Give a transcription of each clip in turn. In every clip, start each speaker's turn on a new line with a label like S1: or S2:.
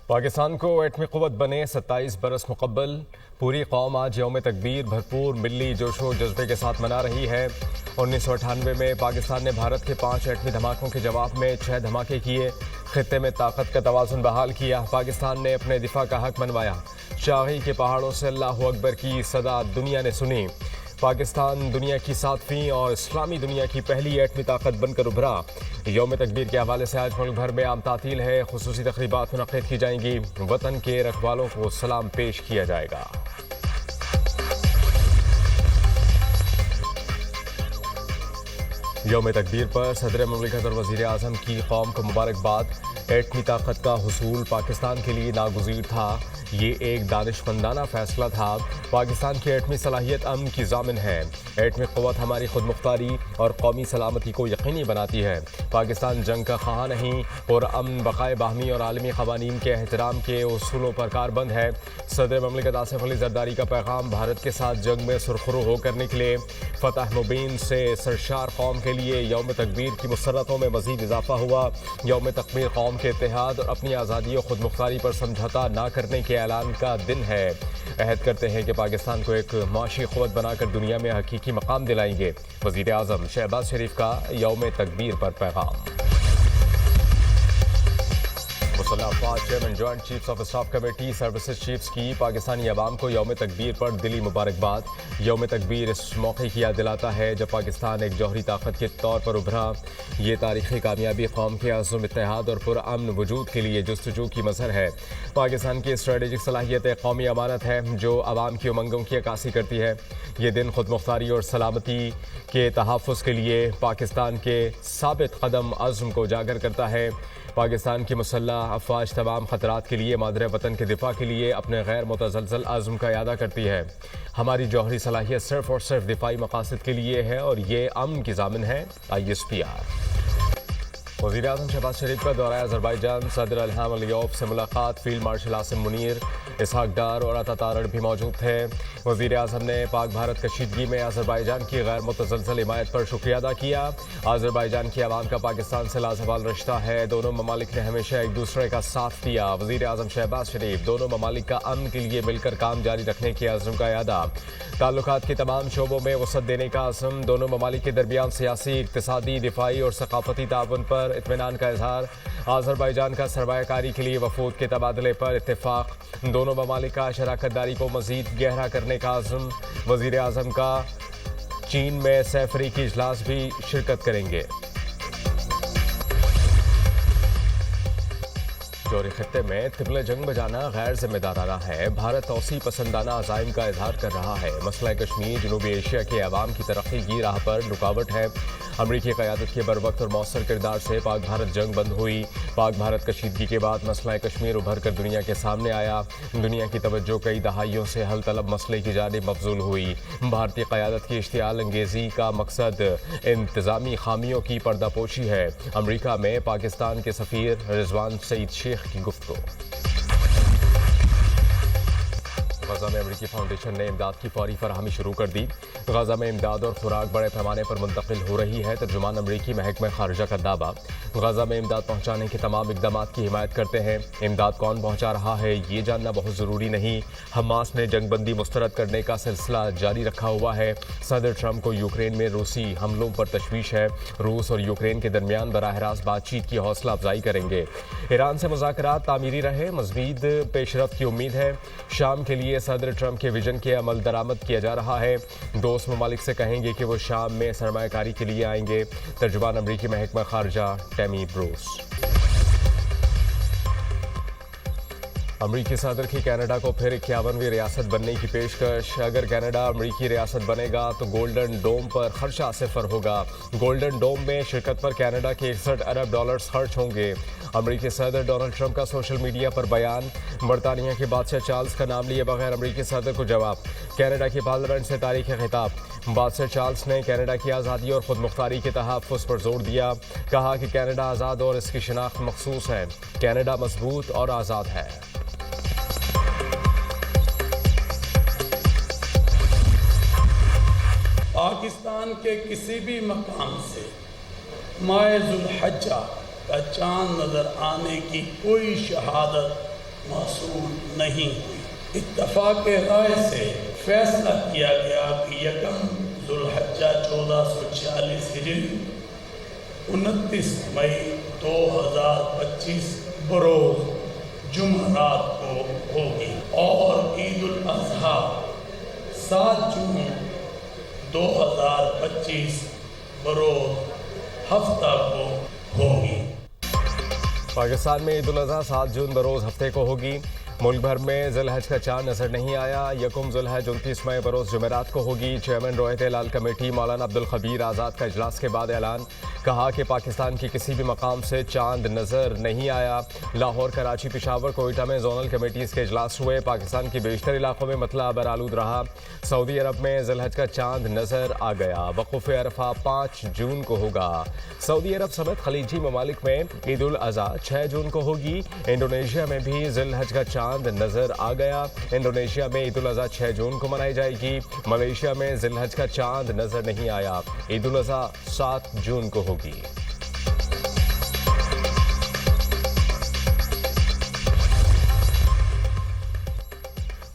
S1: पाकिस्तान को एटमी क़ुव्वत बने 27 बरस मुक़ब्बल। पूरी कौम आज यौम तकबीर भरपूर मिली जोशो जज्बे के साथ मना रही है। 1998 में पाकिस्तान ने भारत के 5 एटमी धमाकों के जवाब में 6 धमाके किए। खित्ते में ताकत का तवाज़ुन बहाल किया। पाकिस्तान ने अपने दिफा का हक मनवाया। शाही के पहाड़ों से अल्लाहु अकबर की सदा दुनिया ने सुनी। पाकिस्तान दुनिया की 7वीं और इस्लामी दुनिया की पहली एटमी ताकत बनकर उभरा। यौम तकबीर के हवाले से आज मुल्क भर में आम तातील है। खुसूसी तकरीबात मुनक़्क़िद की जाएंगी। वतन के रखवालों को सलाम पेश किया जाएगा। यौम तकबीर पर सदर मुमलिकत और वज़ीर आज़म की कौम को मुबारकबाद। एटमी ताकत का हुसूल पाकिस्तान के लिए नागुज़ीर था। ये एक दानिशमंदाना फैसला था। पाकिस्तान की एटमी सलाहियत अमन की ज़ामिन है। एटमी क़ुव्वत हमारी खुद मुख्तारी और कौमी सलामती को यकीनी बनाती है। पाकिस्तान जंग का ख़्वाह नहीं और अमन बक़ाए बाहमी और आलमी क़वानीन के एहतराम के उसूलों पर कारबंद है। सदर मुमलिकत आसिफ अली ज़रदारी का पैगाम भारत के साथ जंग में सुरखरू होकर निकले। फ़तह मुबीन से सरशार कौम के लिए यौम तकबीर की मुसर्रतों में मज़ीद इजाफा हुआ। यौम तकबीर कौम के इत्तेहाद और अपनी आज़ादी और खुद मुख्तारी पर समझौता न करने के ऐलान का दिन है। अहद करते हैं कि पाकिस्तान को एक माशी क़ुव्वत बनाकर दुनिया में हकीकी मकाम दिलाएंगे। वज़ीर आज़म शहबाज शरीफ का यौम तकबीर पर पैगाम। मुसल्लह अफ़वाज chairman joint chiefs of staff committee services chiefs की पाकिस्तानी अवाम को यौम तकबीर पर दिली मुबारकबाद। यौम तकबीर इस मौके की याद दिलाता है जब पाकिस्तान एक जौहरी ताकत के तौर पर उभरा। ये तारीख़ी कामयाबी कौम के अज़्म, इत्तेहाद और पुरअमन वजूद के लिए जुस्तजू की मज़हर है। पाकिस्तान की स्ट्रेटेजिक सलाहियत एक कौमी अमानत है जो अवाम की उमंगों की अक्कासी करती है। ये दिन खुद मुख्तारी और सलामती के तहफ़्फ़ुज़ के लिए पाकिस्तान के साबित कदम अज़्म को उजागर करता है। पाकिस्तान की मुसल्लह अफ़वाज तमाम ख़तरात के लिए मादरे वतन के दिफा के लिए अपने गैर मुतज़लज़ल अज़्म का इयादा करती है। हमारी जौहरी सलाहियत सिर्फ़ और सिर्फ दिफाई मक़ासद के लिए है और ये अमन की ज़ामिन है। ISPR। वज़ीर आज़म शहबाज शरीफ का दौरा अज़रबैजान। सदर इल्हाम अलियव से मुलाकात। फील्ड मार्शल आसिम मुनीर, इसहाक डार और अता तारड़ भी मौजूद थे। वज़ीर आज़म ने पाक भारत कशीदगी में अज़रबैजान की गैर मुतज़लज़ल हिमायत पर शुक्रिया अदा किया। अज़रबैजान की आवाम का पाकिस्तान से लाज़वाल रिश्ता है। दोनों ममालिक ने हमेशा एक दूसरे का साथ दिया। वज़ीर आज़म शहबाज शरीफ दोनों ममालिक का अमन के लिए मिलकर काम जारी रखने के अज़्म का इयादा। ताल्लुकात के तमाम शोबों में वसअत देने का अज़्म। दोनों ममालिक के दरमियान सियासी, इक़्तिसादी, दिफाई और सक़ाफ़ती ताउन पर इत्मीनान का इज़हार। अज़रबैजान का सरमायाकारी के लिए वफ़ूद के तबादले पर इत्तेफ़ाक़। दोनों ममालिक का शराकत दारी को मज़ीद गहरा करने का अज़्म। वज़ीर आज़म का चीन में सैफरी की इजलास भी शिरकत करेंगे। जौहरी खित्ते में तिबले जंग बजाना गैर जिम्मेदाराना है। भारत तौसी पसंदाना अज़ाइम का इजहार कर रहा है। मसला कश्मीर जनूबी एशिया के अवाम की तरक्की की राह पर रुकावट है। अमरीकी क़यादत के बरवक्त और मौसर किरदार से पाक भारत जंग बंद हुई। पाक भारत कशीदगी के बाद मसला कश्मीर उभर कर दुनिया के सामने आया। दुनिया की तवज्जो कई दहाइयों से हल तलब मसले की जानिब मबज़ूल हुई। भारतीय क़यादत की इश्तियाल अंगेज़ी का मकसद इंतज़ामी खामियों की पर्दापोशी है। अमरीका में पाकिस्तान के सफ़ीर रिजवान सईद शेख की गुफ्तगू। गजा में अमरीकी फाउंडेशन ने इमदाद की फौरी फराहमी शुरू कर दी। गजा में इमदाद और खुराक बड़े पैमाने पर मुंतकिल हो रही है। तर्जुमान अमरीकी महकमा खारजा का दावा। गजा में इमदाद पहुँचाने के तमाम इक़दामात की हिमायत करते हैं। इमदाद कौन पहुँचा रहा है ये जानना बहुत ज़रूरी नहीं। हमास ने जंगबंदी मुस्तरद करने का सिलसिला जारी रखा हुआ है। सदर ट्रंप को यूक्रेन में रूसी हमलों पर तशवीश है। रूस और यूक्रेन के दरमियान बराह रास्त बातचीत की हौसला अफजाई करेंगे। ईरान से मुज़ाकरात तामीरी रहे, मज़ीद पेशरफ्त की उम्मीद है। शाम के लिए सदर ट्रंप के विजन के अमल दरामद किया जा रहा है। दोस्त ममालिक से कहेंगे कि वो शाम में सरमायाकारी के लिए आएंगे। तर्जुमान अमरीकी महकमा खारजा टैमी ब्रूस। अमरीकी सदर की कनाडा को फिर 51वीं रियासत बनने की पेशकश। अगर कनाडा अमरीकी रियासत बनेगा तो गोल्डन डोम पर खर्चा सिफर होगा। गोल्डन डोम में शिरकत पर कनाडा के 61 अरब डॉलर्स खर्च होंगे। अमरीकी सदर डोनाल्ड ट्रंप का सोशल मीडिया पर बयान। बरतानिया के बादशाह चार्ल्स का नाम लिए बगैर अमरीकी सदर को जवाब। कनाडा की पार्लियामेंट से तारीख खिताब। बादशाह चार्ल्स ने कनाडा की आज़ादी और खुद मुख्तारी के तहफ़्फ़ुज़ पर जोर दिया। कहा कि कनाडा आज़ाद और इसकी शनाख्त मखसूस है। कनाडा मजबूत और आज़ाद है।
S2: पाकिस्तान के किसी भी मकाम से माह ज़ुल्हज्जा का चाँद नज़र आने की कोई शहादत मासूल नहीं हुई। इत्तफाक राय से फैसला किया गया कि 1 जुल्हज्जा 1446 हिजरी 29 मई 2025 बरोज़ जुमरात को होगी और ईद उल अज़हा 7 जून 2025 बरोज़ हफ्ता को होगी।
S1: पाकिस्तान में ईद उल अज़हा 7 जून बरोज़ हफ्ते को होगी। मुल्क भर में ज़िलहज का चांद नजर नहीं आया। 1 ज़ुल्हज 29 मई बरोज़ जुमेरात को होगी। चेयरमैन रोहित लाल कमेटी मौलाना अब्दुल खबीर आज़ाद का इजलास के बाद ऐलान, कहा कि पाकिस्तान की किसी भी मकाम से चांद नजर नहीं आया। लाहौर, कराची, पेशावर, कोयटा में जोनल कमेटीज़ के इजलास हुए। पाकिस्तान के बेशतर इलाकों में मतला बरालूद रहा। सऊदी अरब में ज़िलहज का चांद नजर आ गया। वक़ूफ़ अरफा 5 जून को होगा। सऊदी अरब समेत खलीजी ममालिक में ईद उल अज़हा 6 जून को होगी। इंडोनेशिया में भी ज़िलहज का चांद नजर आ गया। इंडोनेशिया में ईद उल अज़हा 6 जून को मनाई जाएगी। मलेशिया में ज़िलहज का चांद नजर नहीं आया। ईद उल अज़हा 7 जून को होगी।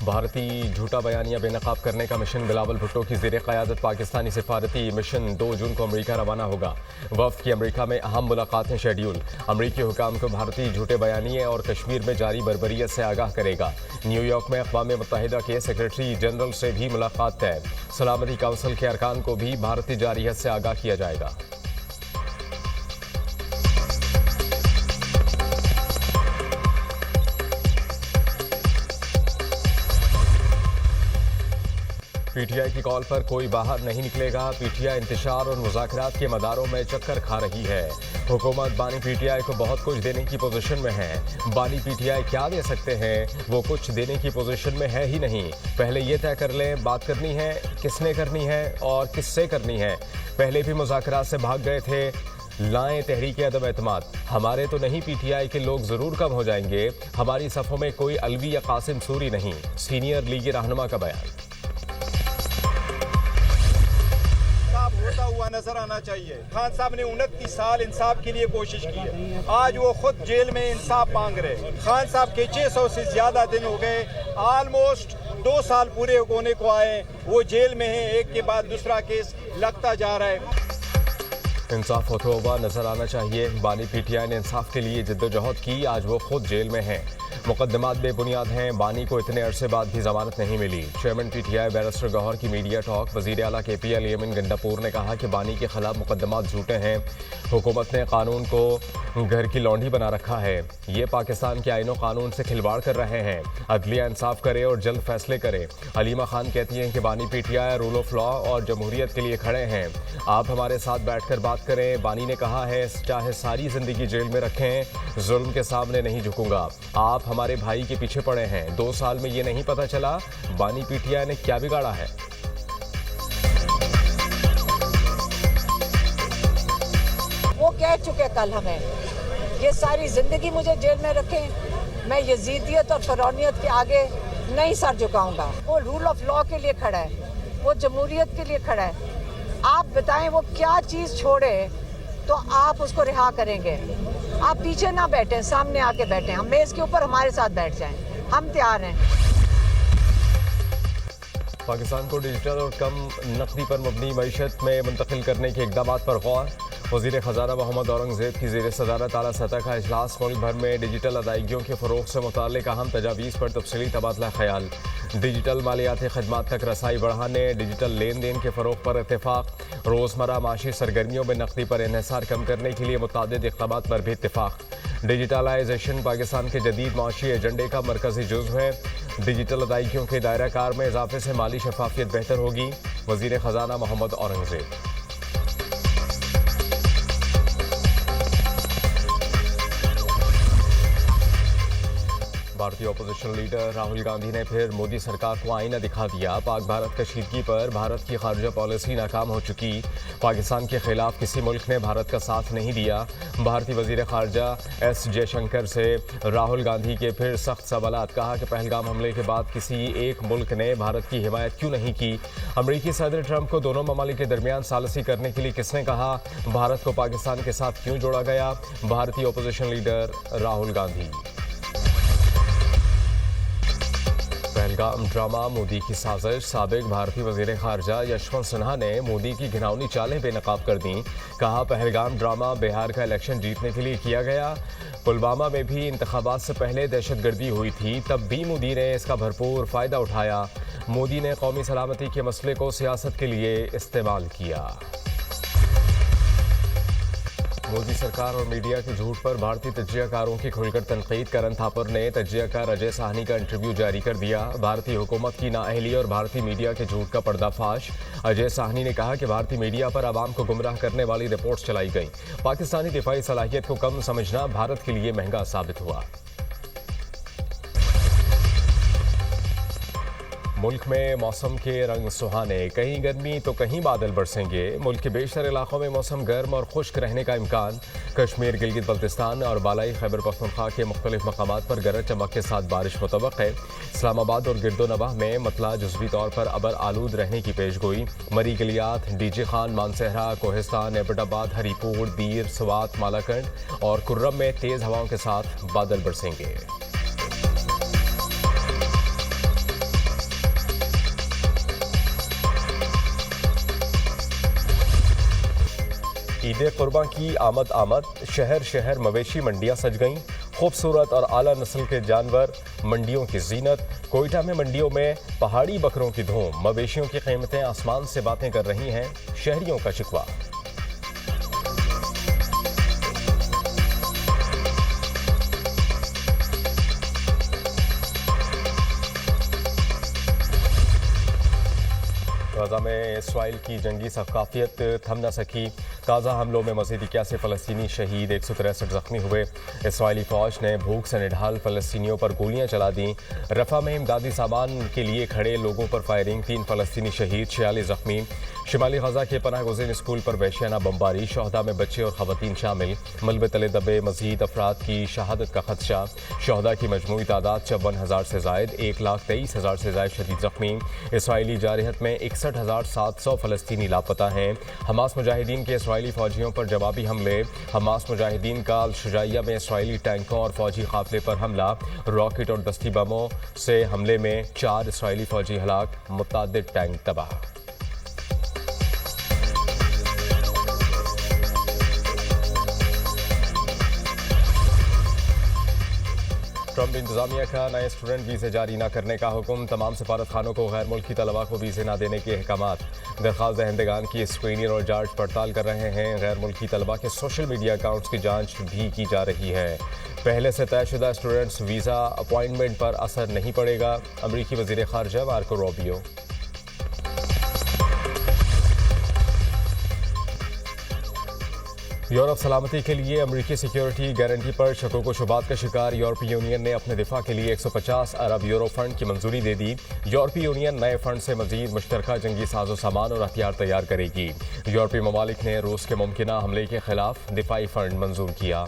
S1: भारतीय झूठा बयानिया बेनकाब करने का मिशन बिलावल भुट्टो की ज़ेर क़यादत पाकिस्तानी सिफारती मिशन 2 जून को अमेरिका रवाना होगा। वफ़द की अमेरिका में अहम मुलाकातें शेड्यूल। अमेरिकी हुकाम को भारतीय झूठे बयानिए और कश्मीर में जारी बर्बरियत से आगाह करेगा। न्यूयॉर्क में अक़वाम मुत्तहिदा के सेक्रेटरी जनरल से भी मुलाकात तय। सलामती काउंसिल के अरकान को भी भारतीय जारियत से आगाह किया जाएगा। पीटीआई की कॉल पर कोई बाहर नहीं निकलेगा। पीटीआई इंतशार और मुज़ाकरात के मदारों में चक्कर खा रही है। हुकूमत बानी पीटीआई को बहुत कुछ देने की पोजीशन में है। बानी पीटीआई क्या दे सकते हैं, वो कुछ देने की पोजीशन में है ही नहीं। पहले ये तय कर लें बात करनी है, किसने करनी है और किससे करनी है। पहले भी मुज़ाकरात से भाग गए थे। लाएं तहरीक अदम एतमाद। हमारे तो नहीं, पीटीआई के लोग जरूर कम हो जाएंगे। हमारी सफ़ों में कोई अलवी या कासिम सूरी नहीं। सीनियर लीगी रहनुमा का बयान।
S3: होता हुआ नजर आना चाहिए। खान साहब ने 29 साल इंसाफ के लिए कोशिश की है। आज वो खुद जेल में इंसाफ मांग रहे। खान साहब के 600 से ज्यादा दिन हो गए, ऑलमोस्ट 2 साल पूरे होने को आए, वो जेल में है। एक के बाद दूसरा केस लगता जा रहा है।
S1: इंसाफ होता हुआ नजर आना चाहिए। बानी पीटीआई ने इंसाफ के लिए जद्दोजहद की, आज वो खुद जेल में हैं। मुकदमात बेबुनियाद हैं। बानी को इतने अरसे बाद भी जमानत नहीं मिली। चेयरमैन पीटीआई बैरिस्टर गौहर की मीडिया टॉक। वजीर आला KPL यमिन गंडापुर ने कहा कि बानी के खिलाफ मुकदमात झूठे हैं। हुकूमत ने कानून को घर की लौंडी बना रखा है। ये पाकिस्तान के आईनो कानून से खिलवाड़ कर रहे हैं। अदलिया इंसाफ करे और जल्द फैसले करे। हलीमा खान कहती हैं कि बानी पीटीआई रूल ऑफ लॉ और जमहूरियत के लिए खड़े हैं। आप हमारे साथ बैठकर बात करें। बानी ने कहा है, चाहे सारी जिंदगी जेल में रखें, जुल्म के सामने नहीं झुकूंगा। आप हमारे भाई के पीछे पड़े हैं। 2 साल में ये नहीं पता चला बानी पीटीआई ने क्या बिगाड़ा है।
S4: वो कह चुके कल हमें, ये सारी जिंदगी मुझे जेल में रखें, मैं यजीदियत और फरौनियत के आगे नहीं सर झुकाऊंगा। वो रूल ऑफ लॉ के लिए खड़ा है, वो जमहूरियत के लिए खड़ा है। आप बताएं वो क्या चीज छोड़े तो आप उसको रिहा करेंगे। आप पीछे ना बैठे, सामने आके बैठे। हम मेज के ऊपर हमारे साथ बैठ जाएं, हम तैयार हैं।
S1: पाकिस्तान को डिजिटल और कम नकदी पर मबनी मईशत में मुंतकिल करने के इक़दाम पर गौर। वज़ीर ख़ज़ाना मोहम्मद औरंगज़ेब की ज़ेर सदारत आला सतह का इजलास। मुल्क भर में डिजिटल अदायगियों के फ़रोग़ से मुताल्लिक़ अहम तजावीज़ पर तफसीली तबादला ख़याल। डिजिटल मालियाती खदमात तक रसाई बढ़ाने, डिजिटल लेन देन के फ़रोग़ पर इत्तेफ़ाक़। रोज़मर्रा माशी सरगर्मियों में नकदी पर इन्हिसार कम करने के लिए मुतअद्दिद इक़दामात पर भी इत्तेफ़ाक़। डिजिटलाइजेशन पाकिस्तान के जदीद माशी एजेंडे का मरकज़ी जुज़्व है। डिजिटल अदायगियों के दायरा कार में इजाफे से माली शफाफियत बेहतर होगी। वज़ीर ख़ज़ाना मोहम्मद औरंगज़ेब। भारतीय अपोजिशन लीडर राहुल गांधी ने फिर मोदी सरकार को आईना दिखा दिया। पाक भारत कशीदगी पर भारत की खारजा पॉलिसी नाकाम हो चुकी। पाकिस्तान के खिलाफ किसी मुल्क ने भारत का साथ नहीं दिया। भारतीय वजीर खारजा S जयशंकर से राहुल गांधी के फिर सख्त सवालात। कहा कि पहलगाम हमले के बाद किसी एक मुल्क ने भारत की हिमायत क्यों नहीं की। अमरीकी सदर ट्रंप को दोनों ममालिक के दरमियान सालसी करने के लिए किसने कहा। भारत को पाकिस्तान के साथ क्यों जोड़ा गया। भारतीय opposition leader Rahul Gandhi. Pahalgam drama Modi की साजिश। साबिक भारतीय वजीर खारजा यशवंत सिन्हा ने मोदी की घिनौनी चालें बेनकाब कर दी। कहा, पहलगाम ड्रामा बिहार का इलेक्शन जीतने के लिए किया गया। पुलवामा में भी इंतखाबात से पहले दहशतगर्दी हुई थी, तब भी मोदी ने इसका भरपूर फायदा उठाया। मोदी ने कौमी सलामती के मसले को सियासत के लिए इस्तेमाल किया। मोदी सरकार और मीडिया के झूठ पर भारतीय तजियाकारों की खुलकर तनकीद। करण थापर ने तजियाकार अजय साहनी का इंटरव्यू जारी कर दिया। भारतीय हुकूमत की नाअहली और भारतीय मीडिया के झूठ का पर्दाफाश। अजय साहनी ने कहा कि भारतीय मीडिया पर आवाम को गुमराह करने वाली रिपोर्ट्स चलाई गई। पाकिस्तानी दिफाई सलाहियत को कम समझना भारत के लिए महंगा साबित हुआ। मुल्क में मौसम के रंग सुहाने, कहीं गर्मी तो कहीं बादल बरसेंगे। मुल्क के बेशतर इलाकों में मौसम गर्म और खुश्क रहने का इम्कान। कश्मीर, गिलगित बल्तिस्तान और बालाई खैबर पख्तूनख्वा के मुख्तलिफ मकामात पर गरज चमक के साथ बारिश मुतवक्क है। इस्लामाबाद और गिरदोनवाह में मतला जुज़वी तौर पर अबर आलूद रहने की पेशगोई। मरी गलियात, डीजे खान, मानसहरा, कोहिस्तान, एबटाबाद, हरीपुर, दीर, स्वात, मालाकंड और कुर्रम में तेज़ हवाओं के साथ बादल बरसेंगे। ईद कुर्बान की आमद। शहर शहर मवेशी मंडियां सज गईं। खूबसूरत और आला नस्ल के जानवर मंडियों की जीनत। कोयटा में मंडियों में पहाड़ी बकरों की धूम। मवेशियों की कीमतें आसमान से बातें कर रही हैं। शहरियों का शिकवा। गाजा में इसराइल की जंगी सकाफियत थम न सकी। गाजा हमलों में मज़ीद 81 फ़लस्तीनी शहीद, 163 जख्मी हुए। इसराइली फ़ौज ने भूख से निढाल फ़लस्तीनियों पर गोलियां चला दी। रफ़ा में इमदादी सामान के लिए खड़े लोगों पर फायरिंग, 3 फ़लस्तीनी शहीद, 46 जख्मी। शिमाली गजा के पनाह गुज़ीन स्कूल पर वहशियाना बमबारी, शहदा में बच्चे और ख़वातीन शामिल। मलबे तले दबे मज़ीद अफराद की शहादत का खदशा। शहदा की मजमूई तादाद 54,000 से ज़ायद, 1,23,000 से ज़ायद शदीद जख्मी। इसराइली जारहत में 61,700 फ़लस्तीनी लापता हैं। हमास मुजाहिदीन के इसराइली फ़ौजियों पर जवाबी हमले। हमास मुजाहिदीन का अल-शुजाइया में इसराइली टैंकों और फ़ौजी काफ़िले पर हमला। रॉकेट और दस्ती बमों से हमले में 4 इसराइली फ़ौजी हलाक, मुतअद्दिद टैंक तबाह। ट्रंप इंतजामिया का नए स्टूडेंट वीज़े जारी न करने का हुक्म। तमाम सफारतखानों को गैर मुल्की तलबा को वीज़े न देने के अहकाम। दरख्वास्त दहिंदगान की स्क्रीनिंग और जांच पड़ताल कर रहे हैं। गैर मुल्की तलबा के सोशल मीडिया अकाउंट्स की जांच भी की जा रही है। पहले से तयशुदा स्टूडेंट्स वीज़ा अपॉइंटमेंट पर असर नहीं पड़ेगा। अमरीकी वज़ीर ख़ारजा मार्को रूबियो। यूरोप सलामती के लिए अमरीकी सिक्योरिटी गारंटी पर शकों को शुबात का शिकार। यूरोपीय यूनियन ने अपने दिफा के लिए 150 अरब यूरो फंड की मंजूरी दे दी। यूरोपीय यूनियन नए फंड से मजीद मुश्तरका जंगी साजो सामान और हथियार तैयार करेगी। यूरोपीय ममालिक ने रूस के मुमकिना हमले के खिलाफ दिफाई फंड मंजूर किया।